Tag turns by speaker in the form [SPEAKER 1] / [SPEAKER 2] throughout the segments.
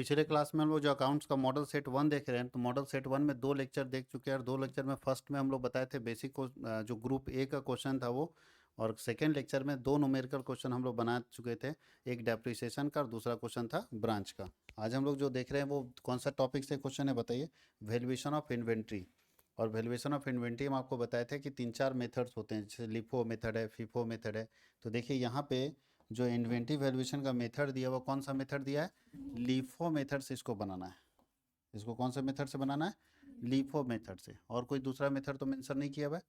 [SPEAKER 1] पिछले क्लास में हम लोग जो अकाउंट्स का मॉडल सेट 1 देख रहे हैं, तो मॉडल सेट 1 में 2 लेक्चर देख चुके हैं, और 2 लेक्चर में फर्स्ट में हम लोग बताए थे बेसिक को जो ग्रुप ए का क्वेश्चन था वो, और सेकेंड लेक्चर में 2 न्यूमेरिकल क्वेश्चन हम लोग बना चुके थे, एक डेप्रिसिएशन का और दूसरा क्वेश्चन था ब्रांच का। आज हम लोग जो देख रहे हैं वो कौन सा टॉपिक से क्वेश्चन है बताइए? Valuation of inventory. और वैल्यूएशन ऑफ इन्वेंट्री हम आपको बताए थे कि 3-4 मेथड्स होते हैं, जैसे लिफो मेथड है, फीफो मेथड है। तो देखिए यहाँ पे जो इन्वेंट्री वैल्यूएशन का मेथड दिया, वो कौन सा मेथड दिया है? लीफो मेथड से इसको बनाना है। इसको कौन से मेथड से बनाना है? लीफो मेथड से। और कोई दूसरा मेथड तो मेंशन नहीं किया हुआ है।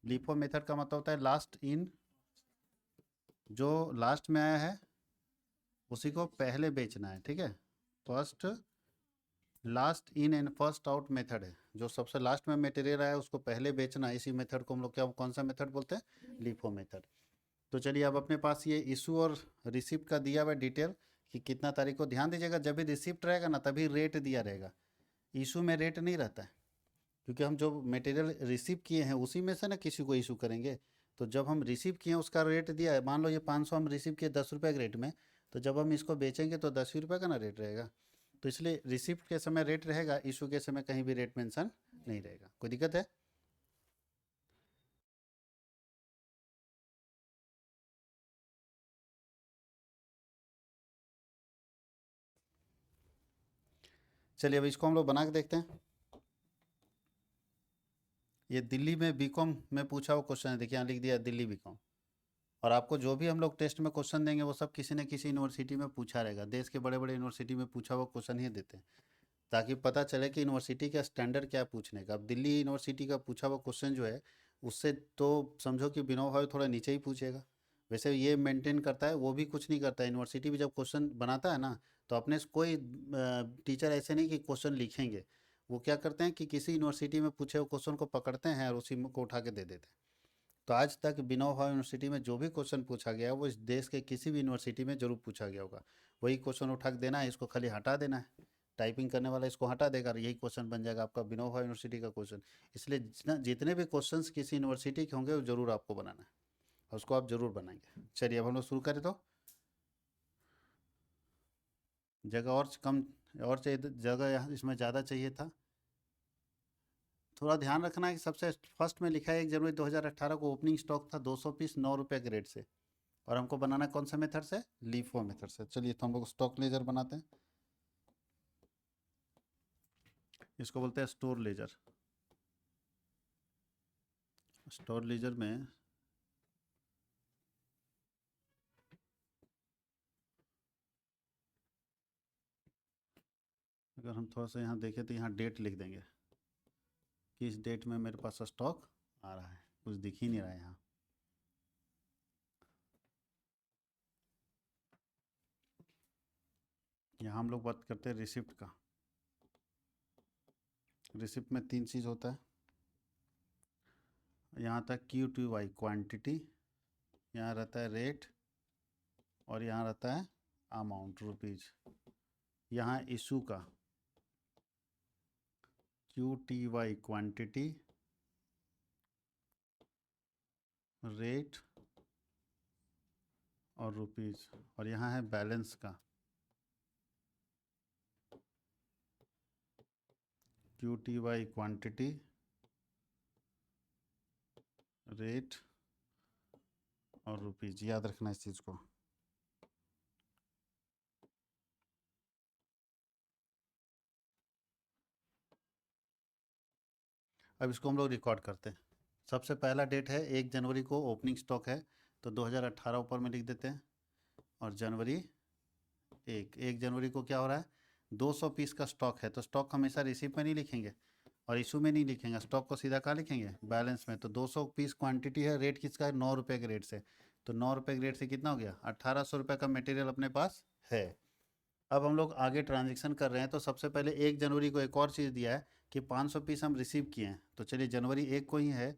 [SPEAKER 1] लीफो मेथड का मतलब होता है लास्ट इन, जो लास्ट में आया है उसी को पहले बेचना है, ठीक है। First last in and first out method है, जो सबसे लास्ट में मटेरियल आया उसको पहले बेचना है। इसी मेथड को हम लोग क्या, कौन सा मेथड बोलते हैं? LIFO method. तो चलिए, अब अपने पास ये इशू और रिसिप्ट का दिया हुआ डिटेल कि कितना तारीख को, ध्यान दीजिएगा जब भी रिसिप्ट रहेगा ना तभी रेट दिया रहेगा, इशू में रेट नहीं रहता है। क्योंकि हम जो मटेरियल रिसीव किए हैं उसी में से ना किसी को इशू करेंगे। तो जब हम रिसीव किए उसका रेट दिया है, मान लो ये 500 हम रिसीव किए 10 रुपये के रेट में, तो जब हम इसको बेचेंगे तो 10 ही रुपये का ना रेट रहेगा। तो इसलिए रिसिप्ट के समय रेट रहेगा, इशू के समय कहीं भी रेट मेंशन नहीं रहेगा। कोई दिक्कत है? चलिए अब इसको हम लोग बना के देखते हैं। ये दिल्ली में बीकॉम में पूछा हुआ क्वेश्चन है, देखिए यहाँ लिख दिया दिल्ली बीकॉम। और आपको जो भी हम लोग टेस्ट में क्वेश्चन देंगे वो सब किसी न किसी यूनिवर्सिटी में पूछा रहेगा, देश के बड़े बड़े यूनिवर्सिटी में पूछा हुआ क्वेश्चन ही देते हैं, ताकि पता चले कि यूनिवर्सिटी का स्टैंडर्ड क्या है पूछने का। अब दिल्ली यूनिवर्सिटी का पूछा हुआ क्वेश्चन जो है, उससे तो समझो कि बिना भाव थोड़ा नीचे ही पूछेगा। वैसे ये मेंटेन करता है, वो भी कुछ नहीं करता है। यूनिवर्सिटी भी जब क्वेश्चन बनाता है ना, तो अपने से कोई टीचर ऐसे नहीं कि क्वेश्चन लिखेंगे, वो क्या करते हैं कि किसी यूनिवर्सिटी में पूछे हुए क्वेश्चन को पकड़ते हैं और उसी को उठा के दे देते हैं। तो आज तक बिना भाव यूनिवर्सिटी में जो भी क्वेश्चन पूछा गया है वो इस देश के किसी भी यूनिवर्सिटी में जरूर पूछा गया होगा। वही क्वेश्चन उठा के देना है, इसको खाली हटा देना है। टाइपिंग करने वाला इसको हटा देगा और यही क्वेश्चन बन जाएगा आपका बिनोवा यूनिवर्सिटी का क्वेश्चन। इसलिए जितने भी क्वेश्चंस किसी यूनिवर्सिटी के होंगे वो जरूर आपको बनाना है, और उसको आप जरूर बनाएंगे। चलिए अब हम लोग शुरू करें। तो जगह और कम और चाहिए, जगह यहाँ इसमें ज़्यादा चाहिए था। थोड़ा ध्यान रखना है कि सबसे फर्स्ट में लिखा है 1 जनवरी 2018 को ओपनिंग स्टॉक था 200 पीस 9 रुपये के रेट से, और हमको बनाना कौन सा मेथड से? लीफो मेथड से। चलिए तो हम लोग स्टॉक लेजर बनाते हैं। इसको बोलते हैं स्टोर लेजर। स्टोर लेजर में अगर हम थोड़ा सा यहाँ देखें तो यहाँ डेट लिख देंगे, किस डेट में मेरे पास स्टॉक आ रहा है। कुछ दिख ही नहीं रहा है यहाँ। यहाँ हम लोग बात करते हैं रिसिप्ट का। रिसिप्ट में 3 चीज़ होता है। यहाँ तक QTY क्वांटिटी, यहाँ रहता है रेट, और यहाँ रहता है अमाउंट रुपीज़। यहाँ इशू का QTY क्वांटिटी, रेट और रुपीज़, और यहाँ है बैलेंस का QTY क्वांटिटी, रेट और रुपीज़। याद रखना इस चीज़ को। अब इसको हम लोग रिकॉर्ड करते हैं। सबसे पहला डेट है 1 जनवरी को ओपनिंग स्टॉक है, तो 2018 ऊपर में लिख देते हैं। और जनवरी 1 जनवरी को क्या हो रहा है? 200 पीस का स्टॉक है, तो स्टॉक हमेशा रिसीप्ट में नहीं लिखेंगे और इशू में नहीं लिखेंगे, स्टॉक को सीधा कहाँ लिखेंगे? बैलेंस में। तो 200 पीस क्वांटिटी है, रेट किसका है? 9 रुपये के रेट से। तो 9 रुपये के रेट से कितना हो गया? 1800 रुपये का मटेरियल अपने पास है। अब हम लोग आगे ट्रांजेक्शन कर रहे हैं, तो सबसे पहले 1 जनवरी को एक और चीज़ दिया है कि 500 पीस हम रिसीव किए हैं। तो चलिए जनवरी 1 को ही है,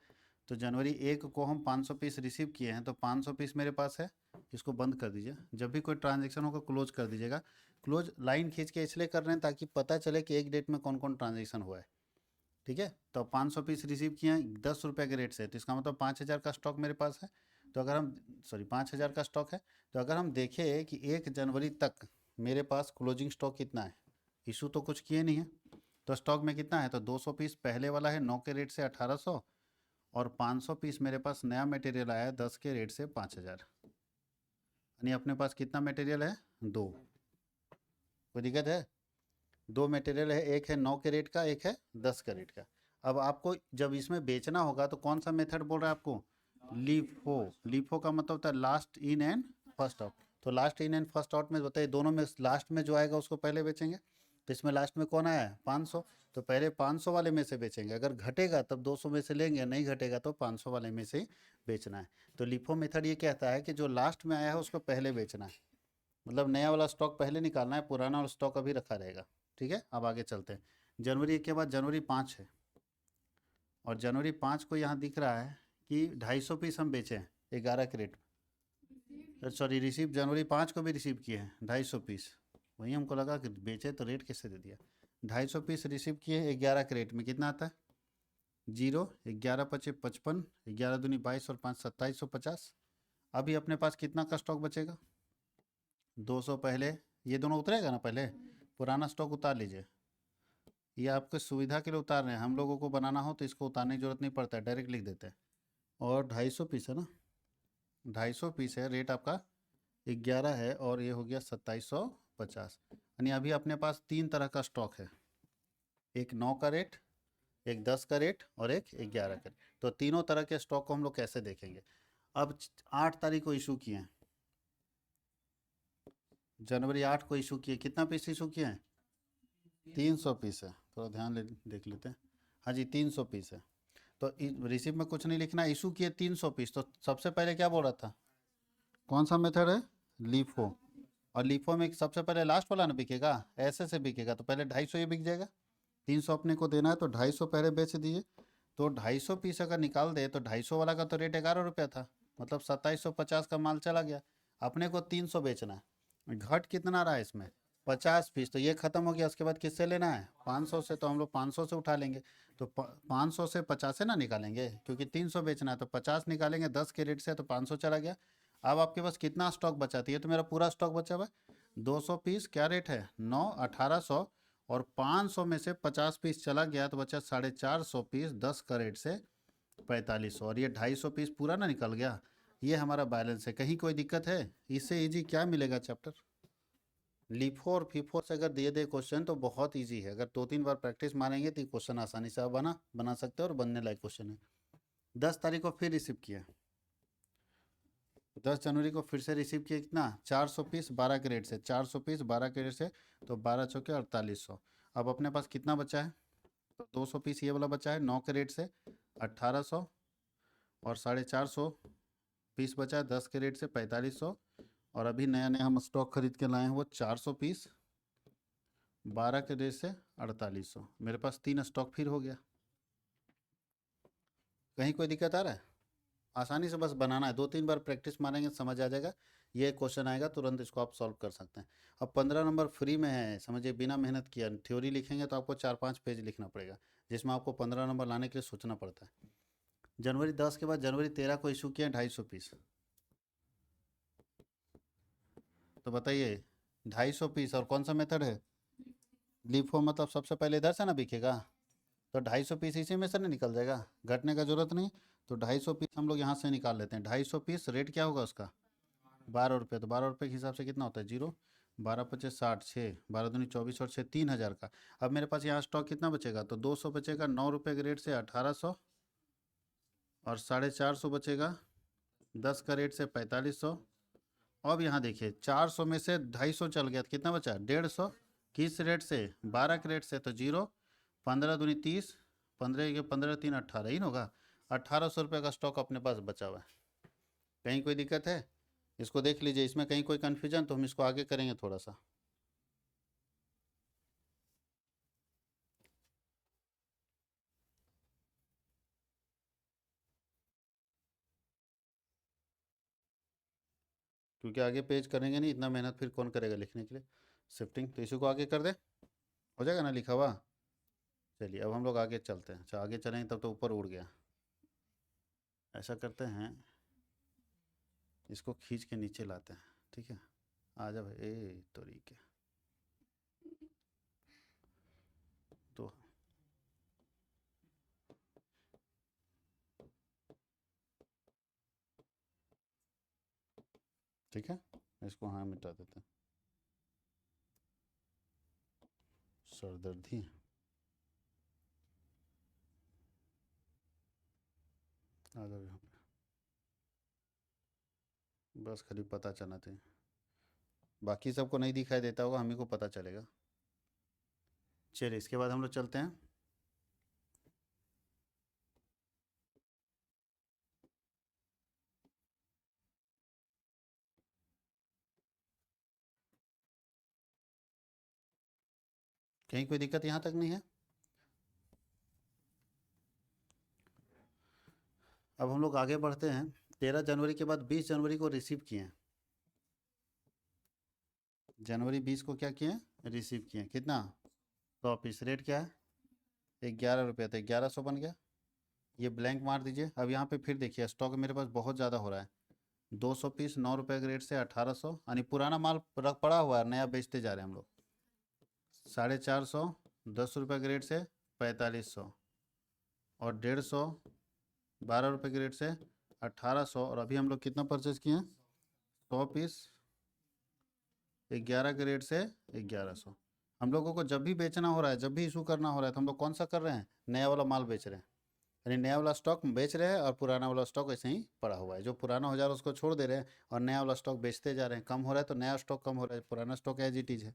[SPEAKER 1] तो जनवरी 1 को हम 500 पीस रिसीव किए हैं, तो 500 पीस मेरे पास है। इसको बंद कर दीजिए, जब भी कोई ट्रांजेक्शन होगा क्लोज कर दीजिएगा। क्लोज लाइन खींच के इसलिए कर रहे हैं ताकि पता चले कि एक डेट में कौन कौन ट्रांजेक्शन हुआ है, ठीक है। तो 500 पीस रिसीव किए हैं 10 रुपये के रेट से, तो इसका मतलब 5000 का स्टॉक मेरे पास है। तो अगर हम 5000 का स्टॉक है, तो अगर हम देखें कि 1 जनवरी तक मेरे पास क्लोजिंग स्टॉक कितना है, इशू तो कुछ किए नहीं है। तो स्टॉक में कितना है, तो 200 पीस पहले वाला है 9 के रेट से 1800, और 500 पीस मेरे पास नया मटेरियल आया है 10 के रेट से 5000, यानी अपने पास कितना मटेरियल है, दो। कोई दिक्कत है, दो मटेरियल है, एक है 9 के रेट का, एक है 10 के रेट का। अब आपको जब इसमें बेचना होगा तो कौन सा मेथड बोल रहा है आपको, लीफो। लीफो का मतलब होता है last in and first out. तो last in and first out में बताइए, दोनों में लास्ट में जो आएगा उसको पहले बेचेंगे। तो इसमें लास्ट में कौन आया है, 500, तो पहले 500 वाले में से बेचेंगे। अगर घटेगा तब 200 में से लेंगे, नहीं घटेगा तो 500 वाले में से ही बेचना है। तो लिफो मेथड ये कहता है कि जो लास्ट में आया है उसको पहले बेचना है, मतलब नया वाला स्टॉक पहले निकालना है, पुराना वाला स्टॉक अभी रखा रहेगा। ठीक है, अब आगे चलते हैं। जनवरी के बाद जनवरी 5 है, और जनवरी 5 को यहाँ दिख रहा है कि 250 पीस हम बेचे हैं 11 के रेट में। सॉरी, रिसीव जनवरी 5 को भी रिसीव किए हैं 250 पीस। वही हमको लगा कि बेचे तो रेट कैसे दे दिया। 250 पीस रिसीव किए 11 के रेट में, कितना आता है, 0, 11 पचे 55, 11 दूनी 22 और 5 2750। अभी अपने पास कितना का स्टॉक बचेगा, 200 पहले, ये दोनों उतरेगा ना, पहले पुराना स्टॉक उतार लीजिए। ये आपके सुविधा के लिए उतार रहे हैं, हम लोगों को बनाना हो तो इसको उतारने की जरूरत नहीं पड़ता है, डायरेक्ट लिख देते हैं। और 250 पीस है ना, 250 पीस है, रेट आपका 11 है, और ये हो गया 2750। यानी अभी अपने पास 3 तरह का स्टॉक है, एक 9 का रेट, एक 10 का रेट, और एक 11 का रेट। तो तीनों तरह के स्टॉक को हम लोग कैसे देखेंगे। अब 8 तारीख को इशू किए हैं, जनवरी 8 को इशू किए, कितना पीस इशू किए हैं, 300 पीस है, थोड़ा ध्यान देख लेते हैं। हाँ जी, 300 पीस है। तो रिसिप्ट में कुछ नहीं लिखना, इशू किए 300 पीस। तो सबसे पहले क्या बोल रहा था, कौन सा मेथड है, लीफो। और लीफो में सबसे पहले लास्ट वाला ना बिकेगा, ऐसे से बिकेगा, तो पहले 250 ये बिक जाएगा। 300 अपने को देना है तो 250 पहले बेच दिए। तो 250 पीस अगर निकाल दे तो 250 वाला का तो रेट 11 रुपया था, मतलब 2750 का माल चला गया। अपने को 300 बेचना है, घट कितना रहा है इसमें, 50 पीस। तो ये खत्म हो गया, उसके बाद किससे लेना है, 500 से। तो हम लोग 500 से उठा लेंगे। तो 500 से 50 से ना निकालेंगे, क्योंकि 300 बेचना है, तो 50 निकालेंगे 10 के रेट से, तो 500 चला गया। अब आपके पास कितना स्टॉक बचा था, ये तो मेरा पूरा स्टॉक बचा हुआ है। 200 पीस, क्या रेट है, 9, 1800, और 500 में से 50 पीस चला गया तो बचा 450 पीस 10 का रेट से 4500, और ये 250 पीस पूरा ना निकल गया। ये हमारा बैलेंस है। कहीं कोई दिक्कत है, इससे इजी क्या मिलेगा चैप्टर। लीफो और फीफो से अगर दिए दे क्वेश्चन तो बहुत इजी है, अगर 2-3 बार प्रैक्टिस मारेंगे तो क्वेश्चन आसानी से आप बना सकते हो, और बनने लायक क्वेश्चन है। 10 तारीख को फिर रिसीव किया, 10 जनवरी को फिर से रिसीव किया, कितना, 400 पीस 12 के रेट से, 400 पीस 12 के रेट से, तो 12 चौके 4800। अब अपने पास कितना बचा है, तो 200 पीस ये वाला बचा है 9 के रेट से 1800, और 450 पीस बचा है 10 के रेट से 4500, और अभी नया नया हम स्टॉक खरीद के लाए हैं वो 400 पीस 12 के रेट से 4800। मेरे पास 3 स्टॉक फिर हो गया। कहीं कोई दिक्कत आ रहा है, आसानी से बस बनाना है, 2-3 बार प्रैक्टिस मारेंगे समझ आ जाएगा। ये क्वेश्चन आएगा तुरंत इसको आप सॉल्व कर सकते हैं। अब 15 नंबर फ्री में है, समझिए, बिना मेहनत किया। थ्योरी लिखेंगे तो आपको 4-5 पेज लिखना पड़ेगा, जिसमें आपको 15 नंबर लाने के लिए सोचना पड़ता है। जनवरी 10 के बाद जनवरी 13 को इशू किया 250 पीस। तो बताइए, 250 पीस, और कौन सा मेथड है, लीफो, मतलब सबसे पहले इधर से ना बिकेगा, तो 250 पीस इसी में से ना निकल जाएगा, घटने का जरूरत नहीं। तो 250 पीस हम लोग यहाँ से निकाल लेते हैं। 250 पीस रेट क्या होगा उसका, 12 रुपये। तो 12 रुपये के हिसाब से कितना होता है, 0, 12 पचे 60, 6, 12 दूनी 24, और 6 3000 का। अब मेरे पास यहाँ स्टॉक कितना बचेगा, तो 200 बचेगा 9 रुपये के रेट से 1800, और 450 बचेगा 10 का रेट से 4500। अब यहाँ देखिए 400 में से 250 चल गया तो कितना बचा, 150, किस रेट से, 12 के रेट से, तो 0, 15 दूनी 30, 15 के 15 3 18 ही ना होगा। 1800 रुपये का स्टॉक अपने पास बचा हुआ है। कहीं कोई दिक्कत है, इसको देख लीजिए, इसमें कहीं कोई कन्फ्यूजन तो हम इसको आगे करेंगे थोड़ा सा। क्योंकि आगे पेज करेंगे नहीं, इतना मेहनत फिर कौन करेगा लिखने के लिए, शिफ्टिंग। तो इसी को आगे कर दे, हो जाएगा ना लिखा हुआ। चलिए अब हम लोग आगे चलते हैं। अच्छा, आगे चलेंगे तब तो ऊपर उड़ गया। ऐसा करते हैं, इसको खींच के नीचे लाते हैं, ठीक है। आ जा भाई, ए तरीके, ठीक है, इसको हाँ मिटा देते हैं। सरदर्दी, आ जाओ यहाँ पे, बस खाली पता चलना चाहिए, बाकी सबको नहीं दिखाई देता होगा, हम ही को पता चलेगा। चलिए इसके बाद हम लोग चलते हैं। कहीं कोई दिक्कत यहाँ तक नहीं है? अब हम लोग आगे बढ़ते हैं। 13 जनवरी के बाद 20 जनवरी को रिसीव किए हैं। जनवरी 20 को क्या किए हैं? रिसीव किए हैं। कितना? 100 पीस। रेट क्या है? 11 रुपये। तो 1100 बन गया। ये ब्लैंक मार दीजिए। अब यहाँ पे फिर देखिए स्टॉक मेरे पास बहुत ज़्यादा हो रहा है। 200 पीस 9 रुपये के रेट से 1800, यानी पुराना माल रख पड़ा हुआ है, नया बेचते जा रहे हैं हम लोग। 450, 10 रुपये के रेट से 4500, और 150, 12 रुपये के रेट से 1800, और अभी हम लोग कितना परचेज किए हैं? 100 पीस 11 के रेट से 1100। हम लोगों को जब भी बेचना हो रहा है, जब भी इशू करना हो रहा है, तो हम लोग कौन सा कर रहे हैं? नया वाला माल बेच रहे हैं, यानी नया वाला स्टॉक बेच रहे हैं और पुराना वाला स्टॉक ऐसे ही पड़ा हुआ है। जो पुराना हो जा रहा है उसको छोड़ दे रहे हैं और नया वाला स्टॉक बेचते जा रहे हैं। कम हो रहा है तो नया स्टॉक कम हो रहा है, पुराना स्टॉक एज इट इज है।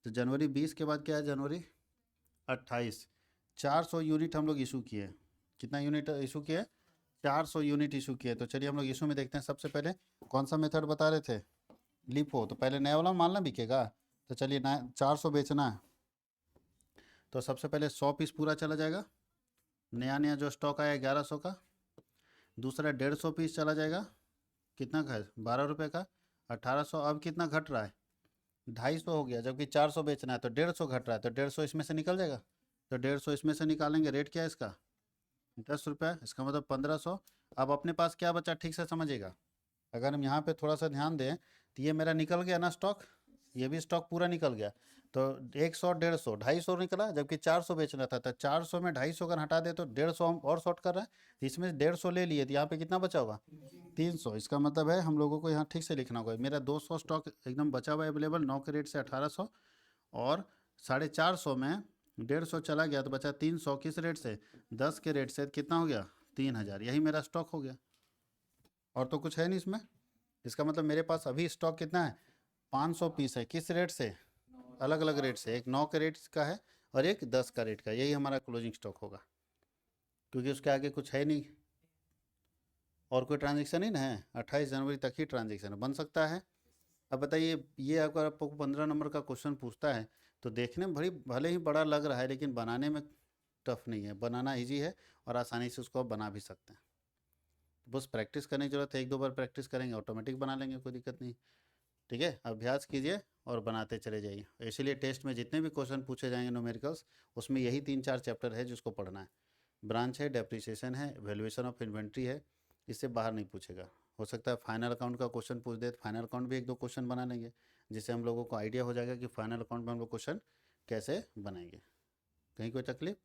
[SPEAKER 1] तो जनवरी 20 के बाद क्या है? जनवरी 28, 400 यूनिट हम लोग इशू किए। कितना यूनिट इशू किए? 400 यूनिट इशू किए। तो चलिए हम लोग इशू में देखते हैं। सबसे पहले कौन सा मेथड बता रहे थे? लिपो। तो पहले नया वाला माल ना बिकेगा, तो चलिए नया 400 बेचना है, तो सबसे पहले 100 पीस पूरा चला जाएगा। नया नया जो स्टॉक आया 1100 का। दूसरा 150 पीस चला जाएगा। कितना का है? 12 रुपये का। 1800। अब कितना घट रहा है? 250 हो गया, जबकि 400 बेचना है तो 150 घट रहा है, तो 150 इसमें से निकल जाएगा। तो 150 इसमें से निकालेंगे। रेट क्या है इसका? 10 रुपये। इसका मतलब 1500। अब अपने पास क्या बचा ठीक से समझिएगा। अगर हम यहाँ पे थोड़ा सा ध्यान दें तो ये मेरा निकल गया ना स्टॉक, ये भी स्टॉक पूरा निकल गया। तो 100, 150, 250 निकला, जबकि 400 बेचना था। तो 400 में 250 अगर हटा दे तो 150 हम और शॉर्ट कर रहे हैं, तो इसमें 150 ले लिए, तो यहाँ पे कितना बचा होगा? 300। इसका मतलब है हम लोगों को यहाँ ठीक से लिखना होगा। मेरा 200 स्टॉक एकदम बचा हुआ है अवेलेबल, 9 के रेट से 1800, और 450 में 150 चला गया तो बचा 300। किस रेट से? 10 के रेट से। कितना हो गया? 3000। यही मेरा स्टॉक हो गया, और तो कुछ है नहीं इसमें। इसका मतलब मेरे पास अभी स्टॉक कितना है? 500 पीस है। किस रेट से? अलग अलग रेट से। एक 9 के रेट का है और एक 10 का रेट का। यही हमारा क्लोजिंग स्टॉक होगा, क्योंकि उसके आगे कुछ है नहीं, और कोई ट्रांजेक्शन ही ना है। 28 जनवरी तक ही ट्रांजेक्शन बन सकता है। अब बताइए, ये अगर आपको 15 नंबर का क्वेश्चन पूछता है तो देखने में भले ही बड़ा लग रहा है, लेकिन बनाने में टफ नहीं है, बनाना ईजी है, और आसानी से उसको आप बना भी सकते हैं। बस प्रैक्टिस करने की ज़रूरत है। 1-2 बार प्रैक्टिस करेंगे ऑटोमेटिक बना लेंगे, कोई दिक्कत नहीं। ठीक है, अभ्यास कीजिए और बनाते चले जाइए। इसीलिए टेस्ट में जितने भी क्वेश्चन पूछे जाएंगे न्यूमेरिकल्स, उसमें यही 3-4 चैप्टर है जिसको पढ़ना है। ब्रांच है, डेप्रिसिएशन है, वैल्यूएशन ऑफ इन्वेंट्री है। इससे बाहर नहीं पूछेगा। हो सकता है फाइनल अकाउंट का क्वेश्चन पूछ दे, तो फाइनल अकाउंट भी 1-2 क्वेश्चन बना लेंगे, जिससे हम लोगों को आइडिया हो जाएगा कि फाइनल अकाउंट में हम लोग क्वेश्चन कैसे बनाएंगे। कहीं कोई तकलीफ?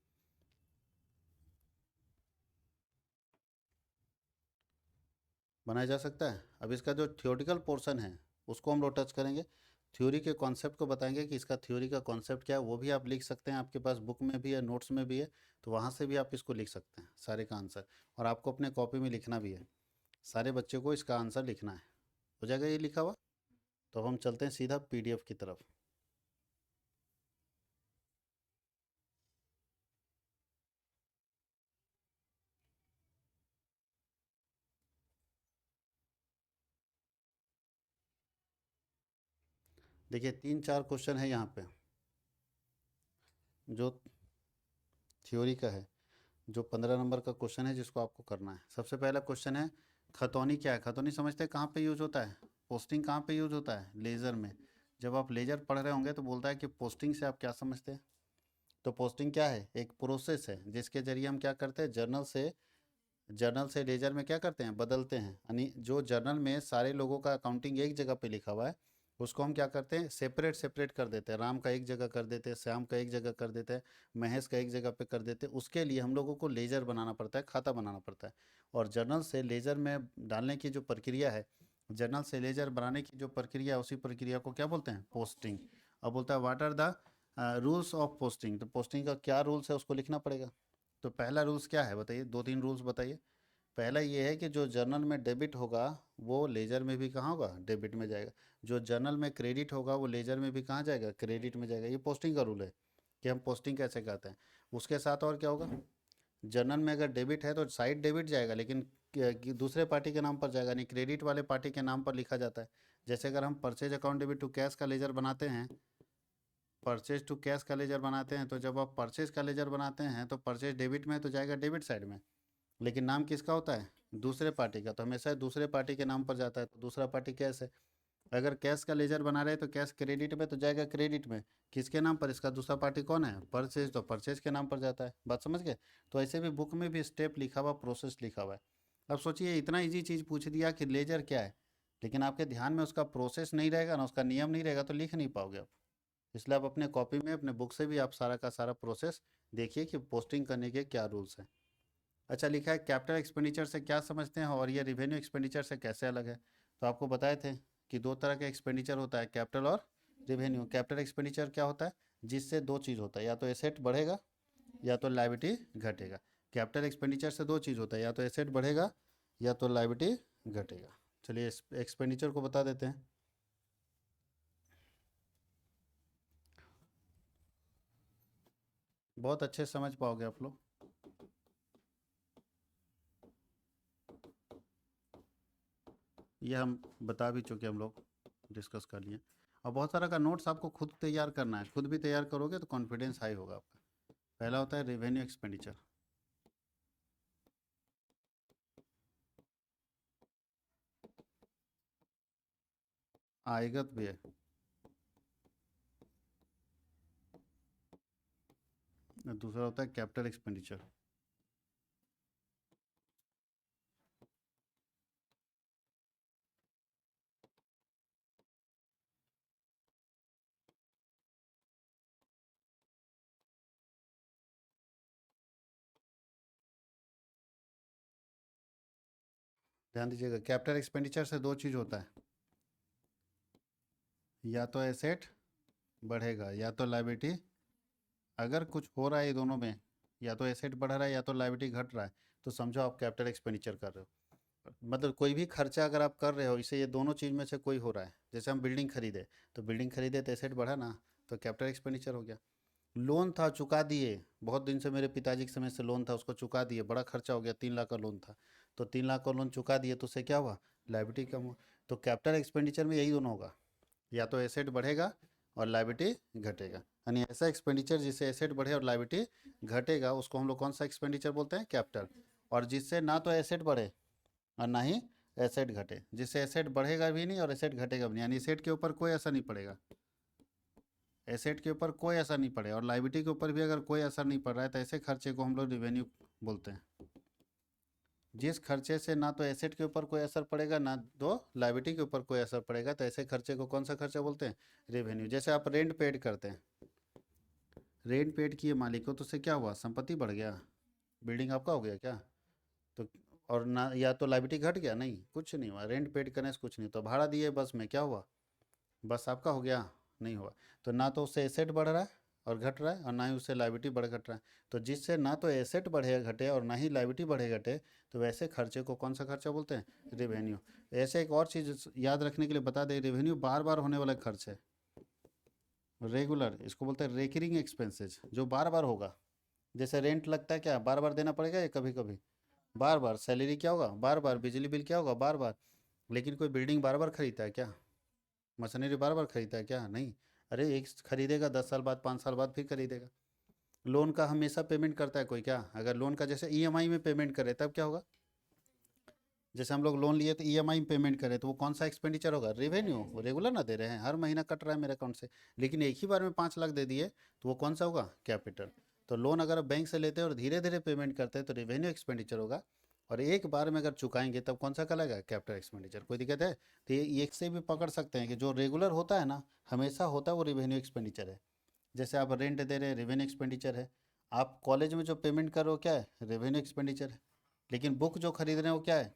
[SPEAKER 1] बनाया जा सकता है। अब इसका जो थियोटिकल पोर्शन है उसको हम लोग टच करेंगे। थ्योरी के कॉन्सेप्ट को बताएंगे कि इसका थ्योरी का कॉन्सेप्ट क्या है। वो भी आप लिख सकते हैं, आपके पास बुक में भी है, नोट्स में भी है, तो वहाँ से भी आप इसको लिख सकते हैं सारे का आंसर। और आपको अपने कॉपी में लिखना भी है, सारे बच्चों को इसका आंसर लिखना है। हो जाएगा ये लिखा हुआ? तो अब हम चलते हैं सीधा पीडीएफ की तरफ। देखिए 3-4 क्वेश्चन है यहाँ पे जो थ्योरी का है, जो 15 नंबर का क्वेश्चन है जिसको आपको करना है। सबसे पहला क्वेश्चन है, खतौनी क्या है? खतौनी समझते हैं कहाँ पे यूज होता है? पोस्टिंग कहाँ पे यूज होता है? लेज़र में। जब आप लेज़र पढ़ रहे होंगे तो बोलता है कि पोस्टिंग से आप क्या समझते हैं। तो पोस्टिंग क्या है? एक प्रोसेस है जिसके जरिए हम क्या करते हैं, जर्नल से लेजर में क्या करते हैं, बदलते हैं। यानी जो जर्नल में सारे लोगों का अकाउंटिंग एक जगह पे लिखा हुआ है, उसको हम क्या करते हैं, सेपरेट सेपरेट कर देते हैं। राम का एक जगह कर देते हैं, श्याम का एक जगह कर देते हैं, महेश का एक जगह पे कर देते हैं। उसके लिए हम लोगों को लेजर बनाना पड़ता है, खाता बनाना पड़ता है। और जर्नल से लेजर में डालने की जो प्रक्रिया है जर्नल से लेजर बनाने की जो प्रक्रिया है उसी प्रक्रिया को क्या बोलते हैं? पोस्टिंग। अब बोलता है what are the rules of posting, तो पोस्टिंग का क्या रूल्स है उसको लिखना पड़ेगा। तो पहला रूल्स क्या है बताइए, दो तीन रूल्स बताइए। पहला ये है कि जो जर्नल में डेबिट होगा वो लेजर में भी कहाँ होगा? डेबिट में जाएगा। जो जर्नल में क्रेडिट होगा वो लेजर में भी कहाँ जाएगा? क्रेडिट में जाएगा। ये पोस्टिंग का रूल है कि हम पोस्टिंग कैसे करते हैं। उसके साथ और क्या होगा? जर्नल में अगर डेबिट है तो साइड डेबिट जाएगा, लेकिन कि दूसरे पार्टी के नाम पर जाएगा नहीं, क्रेडिट वाले पार्टी के नाम पर लिखा जाता है। जैसे अगर हम purchase account debit to cash का लेजर बनाते हैं, परचेज टू कैश का लेजर बनाते हैं, तो जब आप परचेज का लेजर बनाते हैं तो परचेज डेबिट में तो जाएगा डेबिट साइड में, लेकिन नाम किसका होता है? दूसरे पार्टी का, तो हमेशा दूसरे पार्टी के नाम पर जाता है, तो दूसरा पार्टी कैश है। अगर कैश का लेजर बना रहे हैं तो कैश क्रेडिट में तो जाएगा क्रेडिट में, किसके नाम पर? इसका दूसरा पार्टी कौन है? परचेज, तो परचेज के नाम पर जाता है। बात समझ गए? तो ऐसे भी बुक में भी स्टेप लिखा हुआ, प्रोसेस लिखा हुआ है। अब सोचिए इतना इजी चीज़ पूछ दिया कि लेजर क्या है, लेकिन आपके ध्यान में उसका प्रोसेस नहीं रहेगा ना, उसका नियम नहीं रहेगा, तो लिख नहीं पाओगे आप। इसलिए आप अपने कॉपी में अपने बुक से भी आप सारा का सारा प्रोसेस देखिए कि पोस्टिंग करने के क्या रूल्स हैं। अच्छा, लिखा है कैपिटल एक्सपेंडिचर से क्या समझते हैं और ये रिवेन्यू एक्सपेंडिचर से कैसे अलग है। तो आपको बताए थे कि दो तरह का एक्सपेंडिचर होता है, कैपिटल और रिवेन्यू। कैपिटल एक्सपेंडिचर क्या होता है? जिससे दो चीज़ होता है, या तो एसेट बढ़ेगा या तो लायबिलिटी घटेगा। कैपिटल एक्सपेंडिचर से दो चीज़ होता है, या तो एसेट बढ़ेगा या तो लायबिलिटी घटेगा। चलिए एक्सपेंडिचर को बता देते हैं। बहुत अच्छे से समझ पाओगे आप लोग। ये हम बता भी चुके, हम लोग डिस्कस कर लिए। और बहुत सारा का नोट्स आपको खुद तैयार करना है, खुद भी तैयार करोगे तो कॉन्फिडेंस हाई होगा आपका। पहला होता है रेवेन्यू एक्सपेंडिचर। आयगत व्यय। और दूसरा होता है कैपिटल एक्सपेंडिचर। ध्यान दीजिएगा, कैपिटल एक्सपेंडिचर से दो चीज़ होता है, या तो एसेट बढ़ेगा या तो लायबिलिटी। अगर कुछ हो रहा है ये दोनों में, या तो एसेट बढ़ रहा है या तो लायबिलिटी घट रहा है, तो समझो आप कैपिटल एक्सपेंडिचर कर रहे हो। मतलब कोई भी खर्चा अगर आप कर रहे हो, इसे ये दोनों चीज़ में से कोई हो रहा है। जैसे हम बिल्डिंग खरीदे, तो बिल्डिंग खरीदे तो एसेट बढ़ा ना, तो कैपिटल एक्सपेंडिचर हो गया। लोन था चुका दिए, बहुत दिन से मेरे पिताजी के समय से लोन था, उसको चुका दिए, बड़ा खर्चा हो गया, 3 लाख का लोन था, तो 3 लाख का लोन चुका दिए, तो उससे क्या हुआ? लायबिलिटी कम हुआ। तो कैपिटल एक्सपेंडिचर में यही दोनों होगा, या तो एसेट बढ़ेगा और लायबिलिटी घटेगा। यानी ऐसा एक्सपेंडिचर जिससे एसेट बढ़े और लायबिलिटी घटेगा उसको हम लोग कौन सा एक्सपेंडिचर बोलते हैं? कैपिटल। और जिससे ना तो एसेट बढ़े और ना ही एसेट घटे, जिससे एसेट बढ़ेगा भी नहीं और एसेट घटेगा भी नहीं, यानी एसेट के ऊपर कोई असर नहीं पड़ेगा, एसेट के ऊपर कोई असर नहीं पड़े और लायबिलिटी के ऊपर भी अगर कोई असर नहीं पड़ रहा है, तो ऐसे खर्चे को हम लोग रिवेन्यू बोलते हैं। जिस खर्चे से ना तो एसेट के ऊपर कोई असर पड़ेगा ना तो लायबिलिटी के ऊपर कोई असर पड़ेगा, तो ऐसे खर्चे को कौन सा खर्चा बोलते हैं? रेवेन्यू। जैसे आप रेंट पेड करते हैं, रेंट पेड किए मालिक को, तो उससे क्या हुआ? संपत्ति बढ़ गया, बिल्डिंग आपका हो गया क्या? तो और ना, या तो लायबिलिटी घट गया? नहीं, कुछ नहीं हुआ, रेंट पेड करने से कुछ नहीं। तो भाड़ा दिए बस में, क्या हुआ? बस आपका हो गया? नहीं हुआ। तो ना तो उससे एसेट बढ़ रहा है और घट रहा है, और ना ही उससे लायबिलिटी बढ़ घट रहा है। तो जिससे ना तो एसेट बढ़े घटे और ना ही लायबिलिटी बढ़े घटे, तो वैसे खर्चे को कौन सा खर्चा बोलते हैं? रेवेन्यू। ऐसे एक और चीज़ याद रखने के लिए बता दें, रेवेन्यू बार बार होने वाला खर्च है, रेगुलर, इसको बोलते हैं रेकरिंग एक्सपेंसेस, जो बार बार होगा। जैसे रेंट लगता है, क्या बार बार देना पड़ेगा या कभी कभी? बार बार। सैलरी क्या होगा? बार बार। बिजली बिल क्या होगा? बार बार। लेकिन कोई बिल्डिंग बार बार खरीदता है क्या? मशीनरी बार बार खरीदता है क्या? नहीं। अरे एक खरीदेगा, 10 साल बाद, 5 साल बाद फिर खरीदेगा। लोन का हमेशा पेमेंट करता है कोई क्या? अगर लोन का जैसे ईएमआई में पेमेंट करे तब क्या होगा? जैसे हम लोग लोन लिए तो ईएमआई में पेमेंट करें, तो वो कौन सा एक्सपेंडिचर होगा? रेवेन्यू। वो रेगुलर ना दे रहे हैं, हर महीना कट रहा है मेरे अकाउंट से, लेकिन एक ही बार में 5 लाख दे दिए, तो वो कौन सा होगा? कैपिटल। तो लोन अगर आप बैंक से लेते हैं और धीरे धीरे पेमेंट करते हैं तो रेवेन्यू एक्सपेंडिचर होगा, और एक बार में अगर चुकाएंगे तब कौन सा कहलाएगा? Capital expenditure. कोई दिक्कत है? तो ये एक से भी पकड़ सकते हैं कि जो रेगुलर होता है ना, हमेशा होता है, वो रेवेन्यू एक्सपेंडिचर है। जैसे आप रेंट दे रहे हैं, रेवेन्यू एक्सपेंडिचर है। आप कॉलेज में जो पेमेंट कर रहे हो क्या है? रेवेन्यू एक्सपेंडिचर है। लेकिन बुक जो खरीद रहे हो क्या है?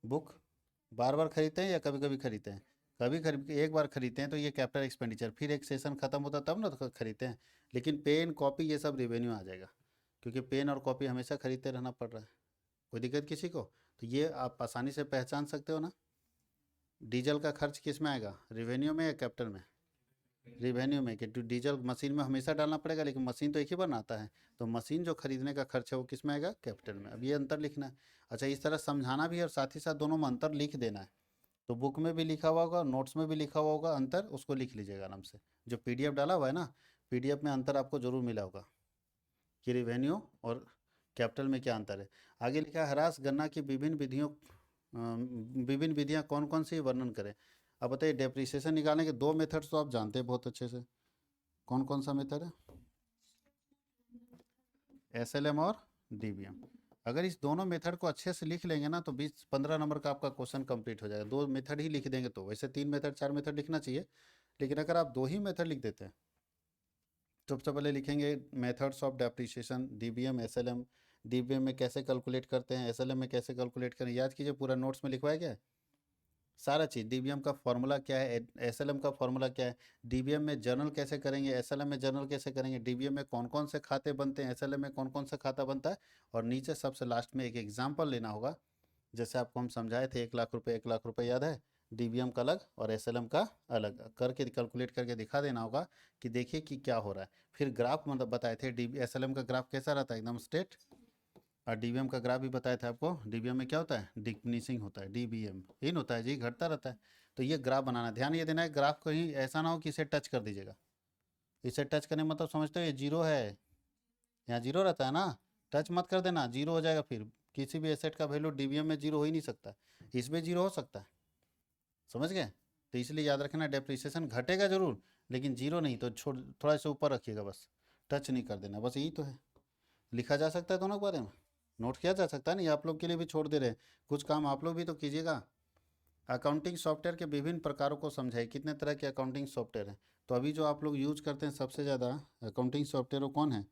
[SPEAKER 1] बुक। बार बार खरीदते हैं या कभी कभी खरीदते हैं? कभी खरीद एक बार खरीदते हैं तो ये कैपिटल एक्सपेंडिचर, फिर एक सेशन खत्म होता तब ना तो खरीदते हैं। लेकिन पेन कॉपी ये सब रिवेन्यू आ जाएगा, क्योंकि पेन और कॉपी हमेशा खरीदते रहना पड़ रहा है। कोई दिक्कत किसी को? तो ये आप आसानी से पहचान सकते हो ना। डीजल का खर्च किस में आएगा, रिवेन्यू में या कैपिटल में? रिवेन्यू में, कि डीजल मशीन में हमेशा डालना पड़ेगा, लेकिन मशीन तो एक ही बार आता है। तो मशीन जो खरीदने का खर्च है वो किस में आएगा, कैपिटल में। अब ये अंतर लिखना है। अच्छा, इस तरह समझाना भी है और साथ ही साथ दोनों में अंतर लिख देना है। तो बुक में भी लिखा हुआ होगा, नोट्स में भी लिखा हुआ होगा अंतर, उसको लिख लीजिएगा आराम से। जो पीडीएफ डाला हुआ है ना, पीडीएफ में अंतर आपको जरूर मिला होगा कि रिवेन्यू और कैपिटल में क्या अंतर है। आगे लिखा है हरास गणना की विभिन्न विधियों, विभिन्न विधियां कौन कौन सी वर्णन करें। अब बताइए, डेप्रिसिएशन निकालने के दो मेथड्स तो आप जानते हैं बहुत अच्छे से। कौन कौन सा मेथड है? एसएलएम और डीबीएम। अगर इस दोनों मेथड को अच्छे से लिख लेंगे ना तो 20-15 नंबर का आपका क्वेश्चन कंप्लीट हो जाएगा। दो मेथड ही लिख देंगे तो, वैसे 3 मेथड 4 मेथड लिखना चाहिए, लेकिन अगर आप दो ही मेथड लिख देते हैं तो सबसे पहले लिखेंगे methods of depreciation, DBM, SLM. DBM में कैसे कैलकुलेट करते हैं, एसएलएम में कैसे कैलकुलेट करें, याद कीजिए, पूरा नोट्स में लिखवाया गया है सारा चीज़। डीबीएम का फॉर्मूला क्या है, एसएलएम का फॉर्मूला क्या है, डीबीएम में जर्नल कैसे करेंगे, एसएलएम में जर्नल कैसे करेंगे, डीबीएम में कौन कौन से खाते बनते हैं, एसएलएम में कौन कौन सा खाता बनता है। और नीचे सबसे लास्ट में एक एग्जाम्पल लेना होगा। जैसे आपको हम समझाए थे 1 लाख रुपए, 1 लाख रुपए याद है, डीबीएम का अलग और एसएलएम का अलग करके कैलकुलेट करके दिखा देना होगा कि देखिए कि क्या हो रहा है। फिर ग्राफ मतलब बताए थे, डी एसएलएम का ग्राफ कैसा रहता है, एकदम स्ट्रेट। और डीबीएम का ग्राफ भी बताया था आपको, डीबीएम में क्या होता है, डिक्रीजिंग होता है, डीबीएम इन होता है जी, घटता रहता है। तो ये ग्राफ बनाना, ध्यान ये देना है, ग्राफ कहीं ऐसा ना हो कि इसे टच कर दीजिएगा। इसे टच करने मतलब समझते हो ये जीरो है, यहाँ जीरो रहता है ना, टच मत कर देना, जीरो हो जाएगा। फिर किसी भी एसेट का वैल्यू डीबीएम में जीरो हो ही नहीं सकता, इसमें जीरो हो सकता है। समझ गए? तो इसलिए याद रखना, डेप्रिसिएशन घटेगा जरूर, लेकिन जीरो नहीं। तो छोड़, थोड़ा सा ऊपर रखिएगा बस, टच नहीं कर देना, बस यही तो है। लिखा जा सकता है दोनों के बारे में, नोट किया जा सकता है। नहीं, आप लोग के लिए भी छोड़ दे रहे हैं, कुछ काम आप लोग भी तो कीजिएगा। अकाउंटिंग सॉफ्टवेयर के विभिन्न प्रकारों को समझाइए, कितने तरह के अकाउंटिंग सॉफ्टवेयर हैं। तो अभी जो आप लोग यूज करते हैं सबसे ज़्यादा अकाउंटिंग सॉफ्टवेयर वो कौन है,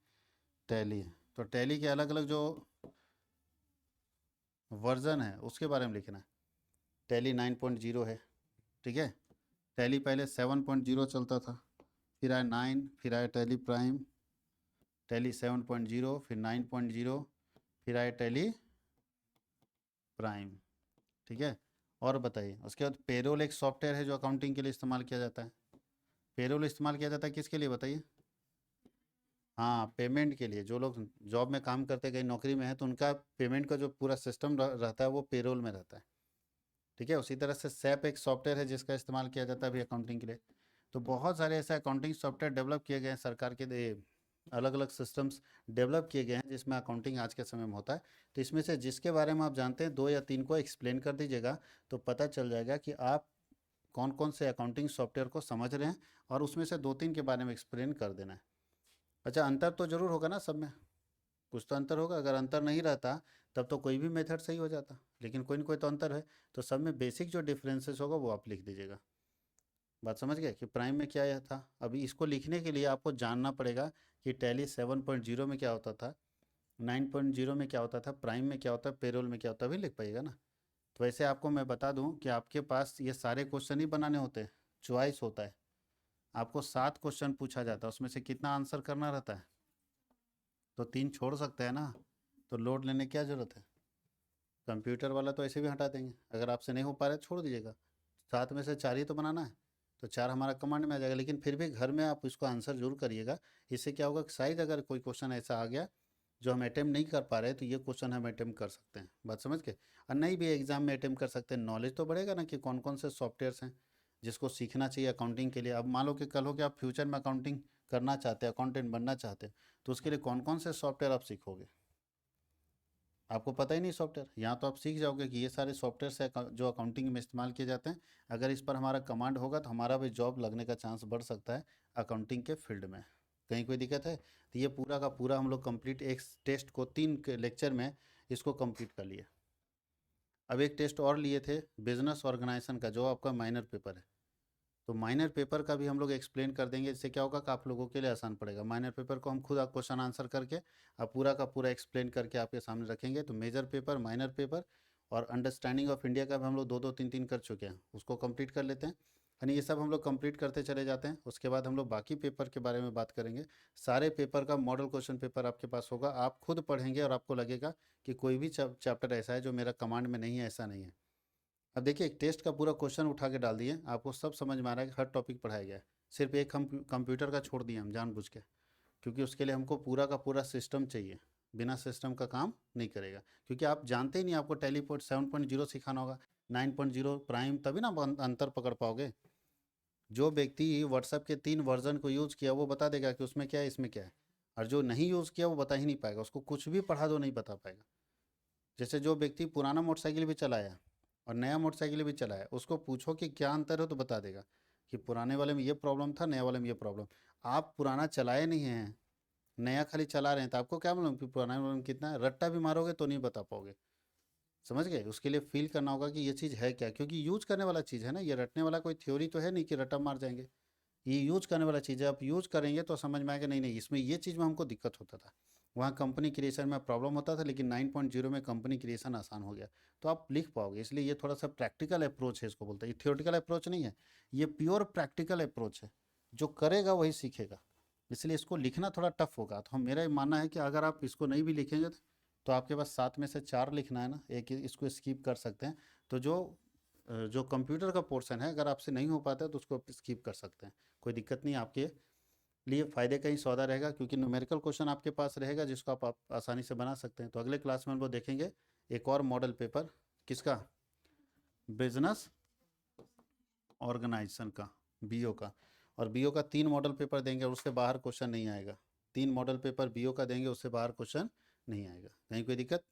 [SPEAKER 1] टैली है। तो टैली के अलग अलग जो वर्जन है उसके बारे में लिखना है। टैली 9.0 है, ठीक है। टैली पहले 7.0 चलता था, फिर आया 9, फिर आया टैली प्राइम, टैली 7.0, फिर 9.0, फिर आया टैली प्राइम, ठीक है। और बताइए, उसके बाद पेरोल एक सॉफ्टवेयर है जो अकाउंटिंग के लिए इस्तेमाल किया जाता है। पेरोल इस्तेमाल किया जाता है किसके लिए बताइए? हाँ, पेमेंट के लिए। जो लोग जॉब में काम करते, कहीं नौकरी में है, तो उनका पेमेंट का जो पूरा सिस्टम रहता है वो पेरोल में रहता है, ठीक है। उसी तरह से सैप एक सॉफ्टवेयर है जिसका इस्तेमाल किया जाता है अभी अकाउंटिंग के लिए। तो बहुत सारे ऐसे अकाउंटिंग सॉफ्टवेयर डेवलप किए गए हैं सरकार के, अलग अलग सिस्टम्स डेवलप किए गए हैं जिसमें अकाउंटिंग आज के समय में होता है। तो इसमें से जिसके बारे में आप जानते हैं 2 या 3 को एक्सप्लेन कर दीजिएगा, तो पता चल जाएगा कि आप कौन कौन से अकाउंटिंग सॉफ्टवेयर को समझ रहे हैं, और उसमें से 2-3 के बारे में एक्सप्लेन कर देना है। अच्छा, अंतर तो जरूर होगा ना सब में, कुछ तो अंतर होगा। अगर अंतर नहीं रहता तब तो कोई भी मेथड सही हो जाता, लेकिन कोई ना कोई तो अंतर है। तो सब में बेसिक जो डिफरेंसेस होगा वो आप लिख दीजिएगा। बात समझ गए कि प्राइम में क्या यह था। अभी इसको लिखने के लिए आपको जानना पड़ेगा कि टैली 7.0 में क्या होता था, 9.0 में क्या होता था, प्राइम में क्या होता है, पेरोल में क्या होता है, अभी लिख पाइएगा ना। तो वैसे आपको मैं बता दूं कि आपके पास ये सारे क्वेश्चन ही बनाने होते हैं, चॉइस होता है। आपको 7 क्वेश्चन पूछा जाता है, उसमें से कितना आंसर करना रहता है, तो 3 छोड़ सकते हैं ना। तो लोड लेने की क्या ज़रूरत है। कंप्यूटर वाला तो ऐसे भी हटा देंगे, अगर आपसे नहीं हो पा रहा है छोड़ दीजिएगा। 7 में से 4 ही तो बनाना है, तो 4 हमारा कमांड में आ जाएगा। लेकिन फिर भी घर में आप इसको आंसर जरूर करिएगा। इससे क्या होगा कि शायद अगर कोई क्वेश्चन ऐसा आ गया जो हम अटेम्प्ट नहीं कर पा रहे, तो ये क्वेश्चन हम अटेम्प्ट कर सकते हैं। बात समझ के, और नहीं भी एग्जाम में अटेम्प्ट कर सकते हैं। नॉलेज तो बढ़ेगा ना कि कौन कौन से सॉफ्टवेयर्स हैं जिसको सीखना चाहिए अकाउंटिंग के लिए। अब मान लो कि कल हो कि आप फ्यूचर में अकाउंटिंग करना चाहते हैं, अकाउंटेंट बनना चाहते हैं, तो उसके लिए कौन कौन से सॉफ्टवेयर आप सीखोगे। आपको पता ही नहीं सॉफ्टवेयर, यहाँ तो आप सीख जाओगे कि ये सारे सॉफ्टवेयर है जो अकाउंटिंग में इस्तेमाल किए जाते हैं। अगर इस पर हमारा कमांड होगा तो हमारा भी जॉब लगने का चांस बढ़ सकता है अकाउंटिंग के फील्ड में। कहीं कोई दिक्कत है? तो ये पूरा का पूरा हम लोग कंप्लीट एक टेस्ट को 3 लेक्चर में इसको कंप्लीट कर लिए। अब एक टेस्ट और लिए थे बिजनेस ऑर्गेनाइजेशन का, जो आपका माइनर पेपर है। तो माइनर पेपर का भी हम लोग एक्सप्लेन कर देंगे। इससे क्या होगा कि आप लोगों के लिए आसान पड़ेगा। माइनर पेपर को हम खुद आप क्वेश्चन आंसर करके आप पूरा का पूरा एक्सप्लेन करके आपके सामने रखेंगे। तो मेजर पेपर, माइनर पेपर और अंडरस्टैंडिंग ऑफ इंडिया का भी हम लोग 2-2 3-3 कर चुके हैं, उसको कंप्लीट कर लेते हैं। यानी ये सब हम लोग कंप्लीट करते चले जाते हैं। उसके बाद हम लोग बाकी पेपर के बारे में बात करेंगे। सारे पेपर का मॉडल क्वेश्चन पेपर आपके पास होगा, आप खुद पढ़ेंगे और आपको लगेगा कि कोई भी चैप्टर ऐसा है जो मेरा कमांड में नहीं है, ऐसा नहीं है। अब देखिए, एक टेस्ट का पूरा क्वेश्चन उठा के डाल दिए, आपको सब समझ में आ रहा है कि हर टॉपिक पढ़ाया गया है। सिर्फ एक हम कंप्यूटर का छोड़ दिए हम जानबूझ के, क्योंकि उसके लिए हमको पूरा का पूरा सिस्टम चाहिए। बिना सिस्टम का काम नहीं करेगा, क्योंकि आप जानते ही नहीं, आपको टेलीपोर्ट 7.0 सिखाना होगा, 9.0 प्राइम, तभी ना आप अंतर पकड़ पाओगे। जो व्यक्ति व्हाट्सएप के 3 वर्जन को यूज़ किया वो बता देगा कि उसमें क्या है, इसमें क्या है। और जो नहीं यूज़ किया वो बता ही नहीं पाएगा, उसको कुछ भी पढ़ा दो नहीं बता पाएगा। जैसे जो व्यक्ति पुराना मोटरसाइकिल भी चलाया और नया मोटरसाइकिल भी चलाया, उसको पूछो कि क्या अंतर है तो बता देगा कि पुराने वाले में ये प्रॉब्लम था, नया वाले में ये प्रॉब्लम। आप पुराना चलाए नहीं हैं, नया खाली चला रहे हैं, तो आपको क्या मालूम कि पुराना वाले में कितना है। रट्टा भी मारोगे तो नहीं बता पाओगे। समझ गए? उसके लिए फील करना होगा कि ये चीज़ है क्या, क्योंकि यूज करने वाला चीज़ है ना, ये रटने वाला कोई थ्योरी तो है नहीं कि रट्टा मार जाएंगे। ये यूज करने वाला चीज़ है, आप यूज करेंगे तो समझ में आएगा नहीं नहीं इसमें ये चीज़ में हमको दिक्कत होता था, वहाँ कंपनी क्रिएशन में प्रॉब्लम होता था, लेकिन 9.0 में कंपनी क्रिएशन आसान हो गया। तो आप लिख पाओगे। इसलिए ये थोड़ा सा प्रैक्टिकल अप्रोच है, इसको बोलते हैं। ये थियोरटिकल अप्रोच नहीं है, ये प्योर प्रैक्टिकल अप्रोच है। जो करेगा वही सीखेगा। इसलिए इसको लिखना थोड़ा टफ होगा। तो हम, मेरा ये मानना है कि अगर आप इसको नहीं भी लिखेंगे तो आपके पास 7 में से 4 लिखना है ना, एक इसको स्किप कर सकते हैं। तो जो कंप्यूटर का पोर्शन है, अगर आपसे नहीं हो पाता है तो उसको स्किप कर सकते हैं, कोई दिक्कत नहीं। आपके लिए फ़ायदे का ही सौदा रहेगा, क्योंकि न्यूमेरिकल क्वेश्चन आपके पास रहेगा जिसको आप आसानी से बना सकते हैं। तो अगले क्लास में हम लोग देखेंगे एक और मॉडल पेपर, किसका? बिजनेस ऑर्गेनाइजेशन का, बीओ का। और बीओ का 3 मॉडल पेपर देंगे और उससे बाहर क्वेश्चन नहीं आएगा। 3 मॉडल पेपर बीओ का देंगे, उससे बाहर क्वेश्चन नहीं आएगा। कहीं कोई दिक्कत?